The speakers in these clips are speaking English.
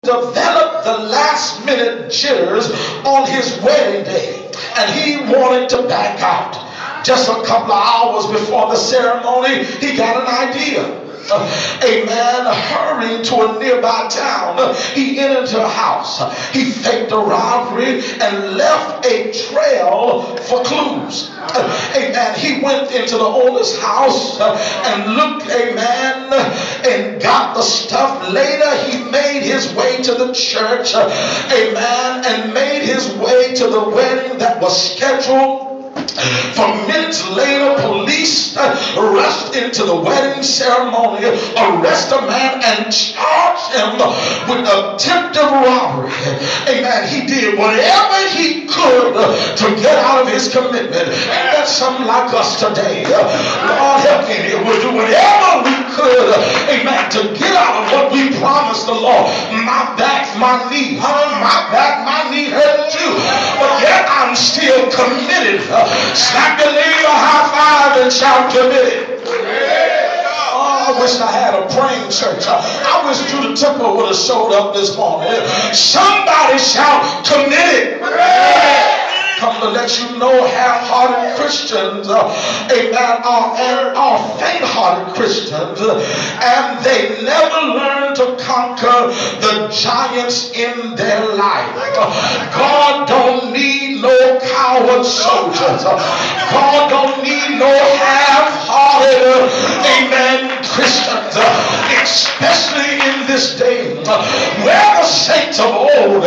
developed the last minute jitters on his wedding day, and he wanted to back out. Just a couple of hours before the ceremony, he got an idea. A man hurrying to a nearby town, he entered a house. He faked a robbery and left a trail for clues. Amen. He went into the owner's house and looked, amen, and got the stuff. Later, he made his way to the church, amen, and made his way to the wedding that was scheduled. For minutes later, police rushed into the wedding ceremony, arrest a man, and charge him with attempted robbery. Amen. He did whatever he could to get out of his commitment. Ain't that something like us today? Lord help me. We'll do whatever we could, amen, to get out of what we promised the Lord. My back, my knee, my back, my knee hurt too. But yet I'm still committed. Slap your neighbor, high five, and shout committed. Oh, I wish I had a praying church. I wish Judah Temple would have showed up this morning. Somebody shout committed. Come to let you know, half-hearted Christians, amen, are faint-hearted Christians, and they never learn to conquer the giants in their life. God don't need no coward soldiers. God don't need no half-hearted, amen, Christians, especially in this day where the saints of old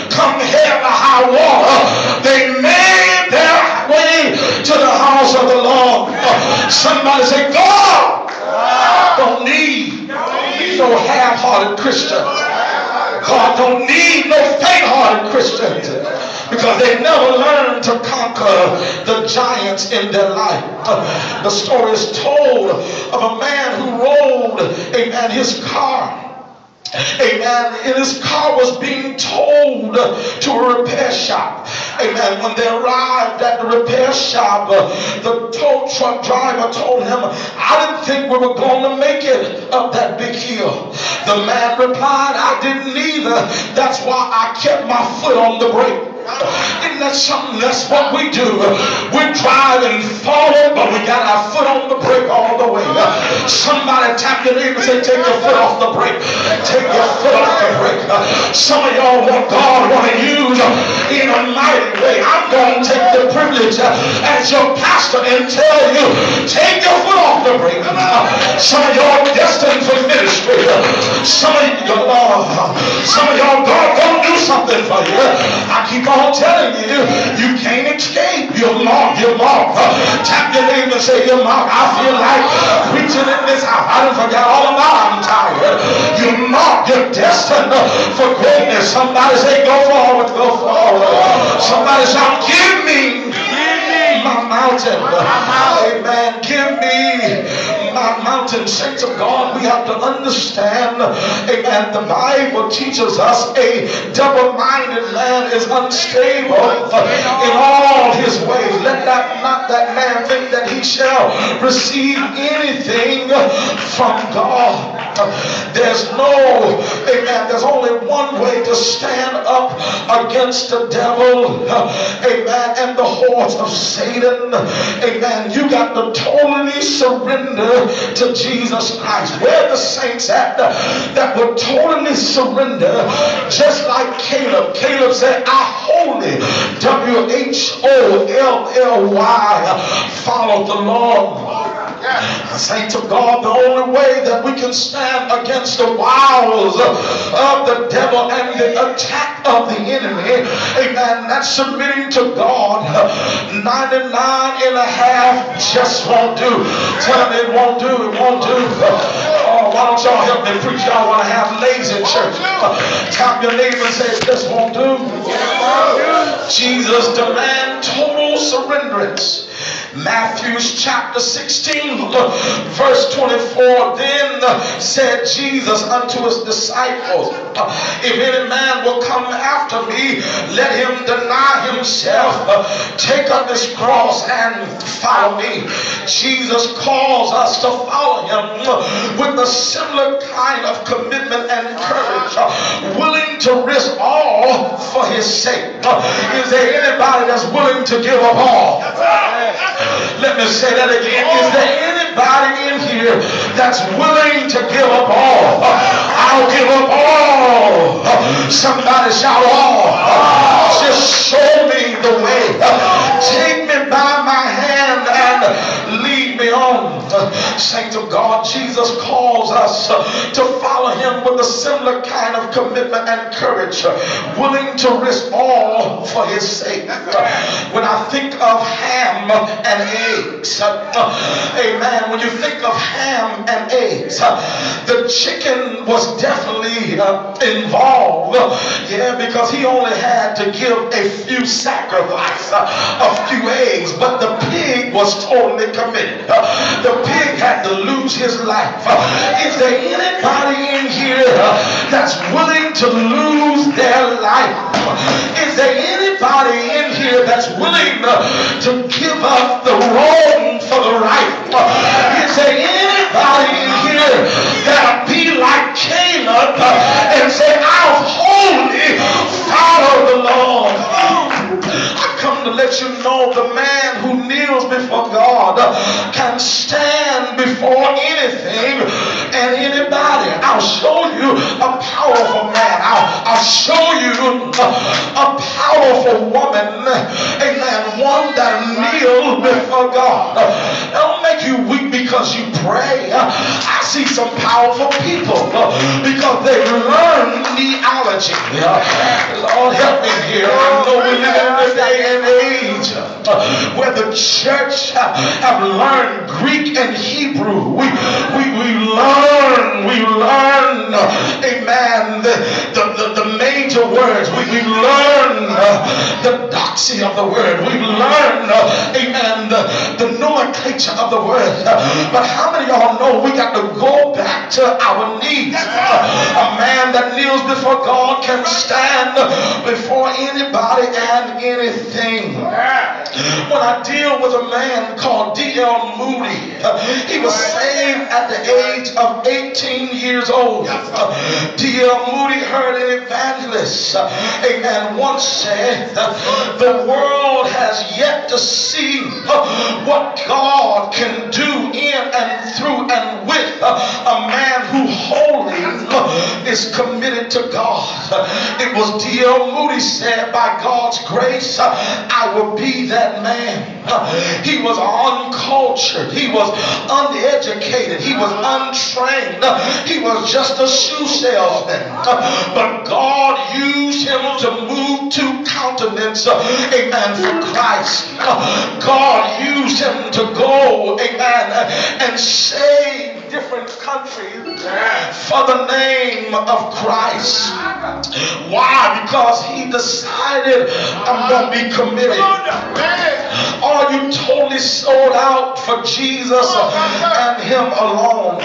come hell or high water, they made their way to the house of the Lord. Somebody say, God don't need no half-hearted Christians. God don't need no faint-hearted Christians, because they never learned to conquer the giants in their life. The story is told of a man who rode, amen, his car. Amen. And his car was being towed to a repair shop. Amen. When they arrived at the repair shop, the tow truck driver told him, I didn't think we were going to make it up that big hill. The man replied, I didn't either. That's why I kept my foot on the brake. Isn't that something? That's what we do. We're driving forward, but we got our foot on the brake all the way. Somebody tap your neighbor and say, take your foot off the brake. Take your foot off the brake. Some of y'all want God to use in a mighty way. I'm going to take the privilege as your pastor and tell you, take your foot off the brake. Some of y'all destined for ministry. Some of y'all, God gonna do something for you. I keep on telling you, you can't escape. You're marked. You're marked. Tap your neighbor and say, you're marked. I feel like preaching in this house. I done forgot all about it. I'm tired. You're marked. You're destined for greatness. Somebody say, go forward. Go forward. Somebody shout, give me my mountain. Amen. Give me my mountain. Saints of God, we have to understand, amen, the Bible teaches us a double-minded man is unstable in all his ways. Let not that man think that he shall receive anything from God. There's no, amen, there's only one way to stand up against the devil, amen, and the hordes of Satan. Amen. You got to totally surrender to Jesus Christ. Where the saints at that will totally surrender, just like Caleb. Caleb said, I wholly, W-H-O-L-L-Y, follow the Lord. Saints of God, the only way that we can stand against the wiles of the devil and the attack of the enemy, amen, that's submitting to God. 99.5 just won't do. Tell them it won't do. It won't do. Oh, why don't y'all help me preach? Y'all want to have lazy church. Tap your neighbor and say it just won't do. Jesus demands total surrenderance. Matthew chapter 16 verse 24, then said Jesus unto his disciples, if any man will come after me, let him deny himself, take up his cross and follow me. Jesus calls us to follow him with a similar kind of commitment and courage, willing to risk all for his sake. Is there anybody that's willing to give up all? Let me say that again. Is there anybody in here that's willing to give up all? I'll give up all. Somebody shout all. Just show me the way. Take me by my hand and lead me on. Saints of God, Jesus calls us to follow him with a similar kind of commitment and courage, willing to risk all for his sake. When I think of ham and eggs, amen, when you think of ham and eggs, the chicken was definitely involved, because he only had to give a few sacrifices, a few eggs, but the pig was totally committed. The pig had to lose his life. Is there anybody in here that's willing to lose their life? Is there anybody in here that's willing to give up the wrong for the right? Is there anybody in here that'll be like Caleb and say, I'll wholly follow the Lord? I come to let you know the man who kneels before God can stand before anything and anybody. I'll show you a powerful man. I'll show you a powerful woman. Amen. One that kneels before God. Don't make you weak because you pray. I see some powerful people because they learn theology. Lord help me here. I know we live in the day and age where the church have learned Greek and Hebrew. We learn, amen, the major words. We learn the doxy of the word. We learn, amen, the nomenclature of the word. But how many of y'all know we got to go back to our knees? A man that kneels before God can stand before anybody and anything. When I deal with a man called D.L. Moody, he was saved at the age of 18 years old. D.L. Moody heard an evangelist, amen, once said, the world has yet to see what God can do in and through and with a man who wholly is committed to God. It was D.L. Moody said, by God's grace, I will be that man. He was uncultured. He was uneducated. He was untrained. He was just a shoe salesman. But God used him to move two continents, amen, for Christ. God used him to go, amen, and save different countries for the name of Christ. Why? Because he decided, I'm going to be committed. Are you totally sold out for Jesus and him alone?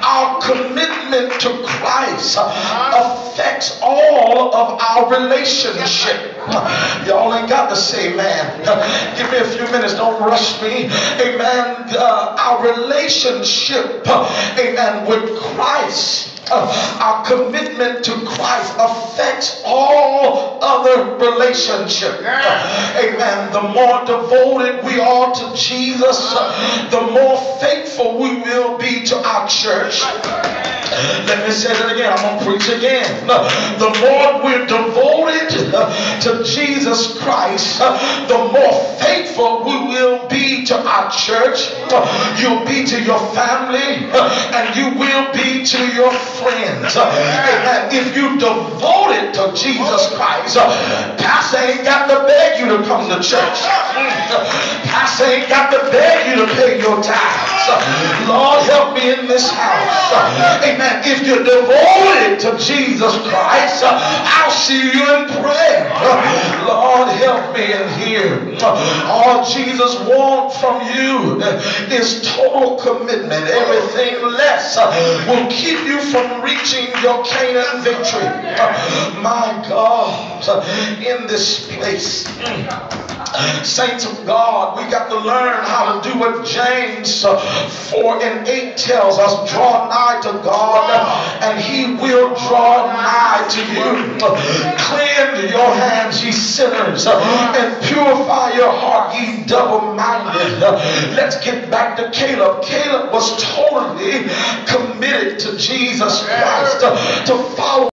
Our commitment to Christ affects all of our relationship. Y'all ain't got to say, man. Give me a few minutes. Don't rush me. Amen. Our relationship, amen, with Christ, our commitment to Christ affects all other relationships. Amen. The more devoted we are to Jesus, the more faithful we will be to our church. Let me say that again. I'm going to preach again. The more we're devoted to Jesus Christ, the more faithful we will be to our church. You'll be to your family, and you will be to your friends. Amen. If you devoted to Jesus Christ, pastor ain't got to beg you to come to church. Pastor ain't got to beg you to pay your tithes. Lord, help me in this house. Amen. If you're devoted to Jesus Christ, I'll see you in prayer. Lord, help me in here. All Jesus wants from you is total commitment. Everything less will keep you from reaching your Canaan victory. My God. ourselves in this place. Saints of God, we got to learn how to do what James 4:8 tells us. Draw nigh to God and he will draw nigh to you. Cleanse your hands, ye sinners, and purify your heart, ye double-minded. Let's get back to Caleb. Caleb was totally committed to Jesus Christ, to follow